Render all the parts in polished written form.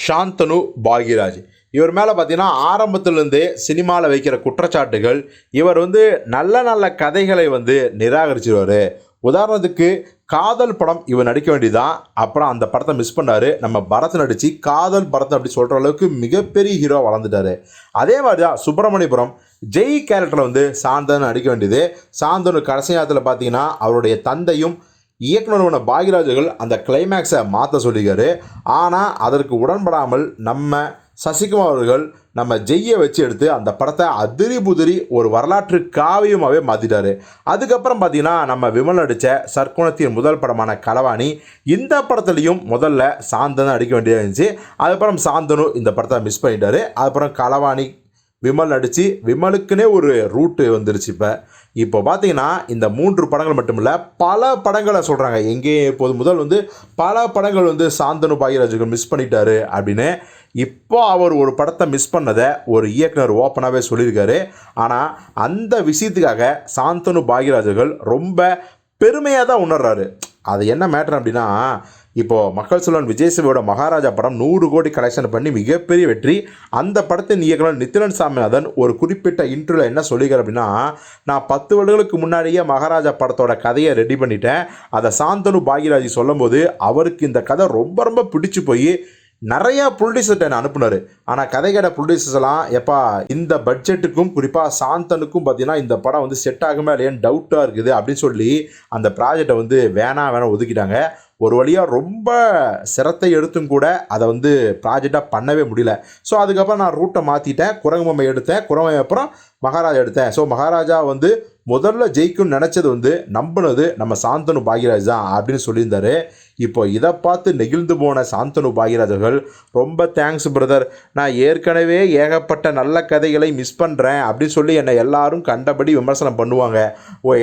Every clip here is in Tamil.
சாந்தனு பாக்யராஜ். இவர் மேலே பார்த்தீங்கன்னா ஆரம்பத்திலேருந்தே சினிமாவில் வைக்கிற குற்றச்சாட்டுகள், இவர் நல்ல நல்ல கதைகளை நிராகரிச்சிருவார். உதாரணத்துக்கு காதல் படம் இவர் நடிக்க வேண்டியதான், அப்புறம் அந்த படத்தை மிஸ் பண்ணார். நம்ம பரத் நடித்து காதல் பரத் அப்படி சொல்கிற அளவுக்கு மிகப்பெரிய ஹீரோ வளர்ந்துட்டார். அதே மாதிரி தான் சுப்பிரமணியபுரம் ஜெய் கேரக்டரில் சாந்தனு நடிக்க வேண்டியது. சாந்தனு கடைசி நேரத்தில் பார்த்தீங்கன்னா அவருடைய தந்தையும் இயக்குனரான பாக்யராஜர்கள் அந்த கிளைமேக்ஸை மாற்ற சொல்லியிருக்காரு. ஆனால் அதற்கு உடன்படாமல் நம்ம சசிகுமார் அவர்கள் நம்ம ஜெய்யை வச்சு எடுத்து அந்த படத்தை அதிரி புதிரி ஒரு வரலாற்று காவியமாகவே மாற்றிட்டார். அதுக்கப்புறம் பார்த்தீங்கன்னா நம்ம விமல் நடித்த சர்க்குணத்தின் முதல் படமான களவாணி, இந்த படத்துலையும் முதல்ல சாந்தனு நடிக்க வேண்டியதாக இருந்துச்சு. அதுக்கப்புறம் சாந்தனு இந்த படத்தை மிஸ் பண்ணிட்டார். அதுக்கப்புறம் களவாணி விமல் நடித்து விமலுக்குன்னே ஒரு ரூட்டு வந்துருச்சு. இப்போ பார்த்தீங்கன்னா இந்த 3 படங்கள் மட்டுமில்லை, பல படங்களை சொல்கிறாங்க. எங்கே இப்போது முதல் பல படங்கள் சாந்தனு பாக்யராஜுக்கு மிஸ் பண்ணிட்டாரு அப்படின்னு. இப்போ அவர் ஒரு படத்தை மிஸ் பண்ணதை ஒரு இயக்குனர் ஓப்பனாகவே சொல்லியிருக்காரு. ஆனால் அந்த விஷயத்துக்காக சாந்தனு பாக்யராஜர்கள் ரொம்ப பெருமையாக தான் உணர்றாரு. அது என்ன மேட்டர் அப்படின்னா, இப்போது மக்கள் செல்வன் விஜய் சேதுபதியோட மகாராஜா படம் 100 கோடி கலெக்ஷன் பண்ணி மிகப்பெரிய வெற்றி. அந்த படத்தின் இயக்குனர் நித்திலன் சாமிநாதன் ஒரு குறிப்பிட்ட இன்டர்வியூவில் என்ன சொல்லிக்கிறார் அப்படின்னா, நான் 10 வருடங்களுக்கு முன்னாடியே மகாராஜா படத்தோட கதையை ரெடி பண்ணிட்டேன். அதை சாந்தனு பாக்யராஜ் சொல்லும்போது அவருக்கு இந்த கதை ரொம்ப ரொம்ப பிடிச்சி போய் நிறையா ப்ரொடியூசர்கிட்ட என்ன அனுப்புனார். ஆனால் கதை கேட்ட ப்ரொடியூசர்ஸ் எல்லாம், எப்பா இந்த பட்ஜெட்டுக்கும் குறிப்பாக சாந்தனுக்கும் பார்த்தீங்கன்னா இந்த படம் செட் ஆகுமா இல்லையான்னு டவுட்டாக இருக்குது அப்படின்னு சொல்லி அந்த ப்ராஜெக்டை வேணாம் ஒதுக்கிட்டாங்க. ஒரு வழியாக ரொம்ப சிரத்தை எடுத்தும் கூட அதை ப்ராஜெக்டாக பண்ணவே முடியல. ஸோ அதுக்கப்புறம் நான் ரூட்டை மாற்றிட்டேன், குரங்கு பொம்மை எடுத்தேன், குரங்கு அப்புறம் மகாராஜா எடுத்தேன். ஸோ மகாராஜா முதல்ல ஜெயிக்கும்னு நினச்சது நம்பினது நம்ம சாந்தனு பாக்யராஜ் தான் அப்படின்னு சொல்லியிருந்தார். இப்போ இதை பார்த்து நெகிழ்ந்து போன சாந்தனு பாக்யராஜர்கள், ரொம்ப தேங்க்ஸ் பிரதர், நான் ஏற்கனவே ஏகப்பட்ட நல்ல கதைகளை மிஸ் பண்ணுறேன் அப்படின்னு சொல்லி என்னை எல்லாரும் கண்டபடி விமர்சனம் பண்ணுவாங்க.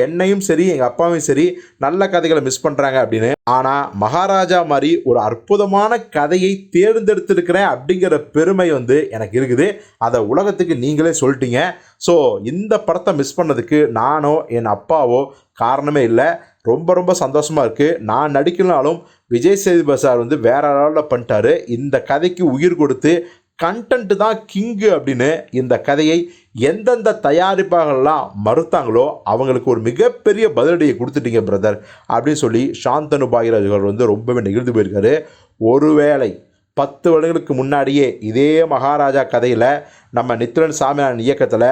என்னையும் சரி எங்கள் அப்பாவையும் சரி நல்ல கதைகளை மிஸ் பண்ணுறாங்க அப்படின்னு. ஆனால் மகாராஜா மாதிரி ஒரு அற்புதமான கதையை தேர்ந்தெடுத்திருக்கிறேன் அப்படிங்கிற பெருமை எனக்கு இருக்குது. அதை உலகத்துக்கு நீங்களே சொல்லிட்டீங்க. ஸோ இந்த படத்தை மிஸ் பண்ணதுக்கு நானோ என் அப்பாவோ காரணமே இல்லை. ரொம்ப ரொம்ப சந்தோஷமாக இருக்குது. நான் நடிக்கலனாலும் விஜய் சேதுபதி சார் வேறு லெவலில் பண்ணிட்டாரு. இந்த கதைக்கு உயிர் கொடுத்து கண்டென்ட்டு தான் கிங்கு அப்படின்னு இந்த கதையை எந்தெந்த தயாரிப்பாளர்கள்லாம் மறுத்தாங்களோ அவங்களுக்கு ஒரு மிகப்பெரிய பதிலடியை கொடுத்துட்டீங்க பிரதர் அப்படின்னு சொல்லி சாந்தனு பாக்யராஜர்கள் ரொம்பவே நெகிழ்ந்து போயிருக்காரு. ஒருவேளை 10 வருடங்களுக்கு முன்னாடியே இதே மகாராஜா கதையில் நம்ம நித்திலன் சாமிநாதன் இயக்கத்தில்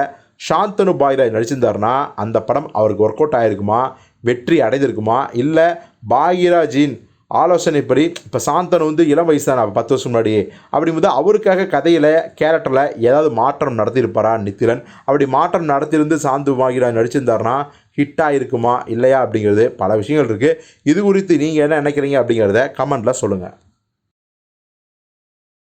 சாந்தனு பாக்யராஜ் நடிச்சிருந்தாருன்னா அந்த படம் அவருக்கு ஒர்க் அவுட் ஆகிருக்குமா, வெற்றி அடைந்திருக்குமா, இல்லை பாக்யராஜின் ஆலோசனைப்படி இப்போ சாந்தனு இளம் வயசு தான் 10 வருஷம் முன்னாடியே அப்படி அவருக்காக கதையில் கேரக்டரில் ஏதாவது மாற்றம் நடத்தியிருப்பாரா நித்திலன்? அப்படி மாற்றம் நடத்தியிருந்து சாந்தனு பாக்யராஜ் நடிச்சிருந்தாருன்னா ஹிட்டாக இருக்குமா இல்லையா அப்படிங்கிறது பல விஷயங்கள் இருக்குது. இது குறித்து நீங்கள் என்ன நினைக்கிறீங்க அப்படிங்கிறத கமெண்ட்டில் சொல்லுங்கள்.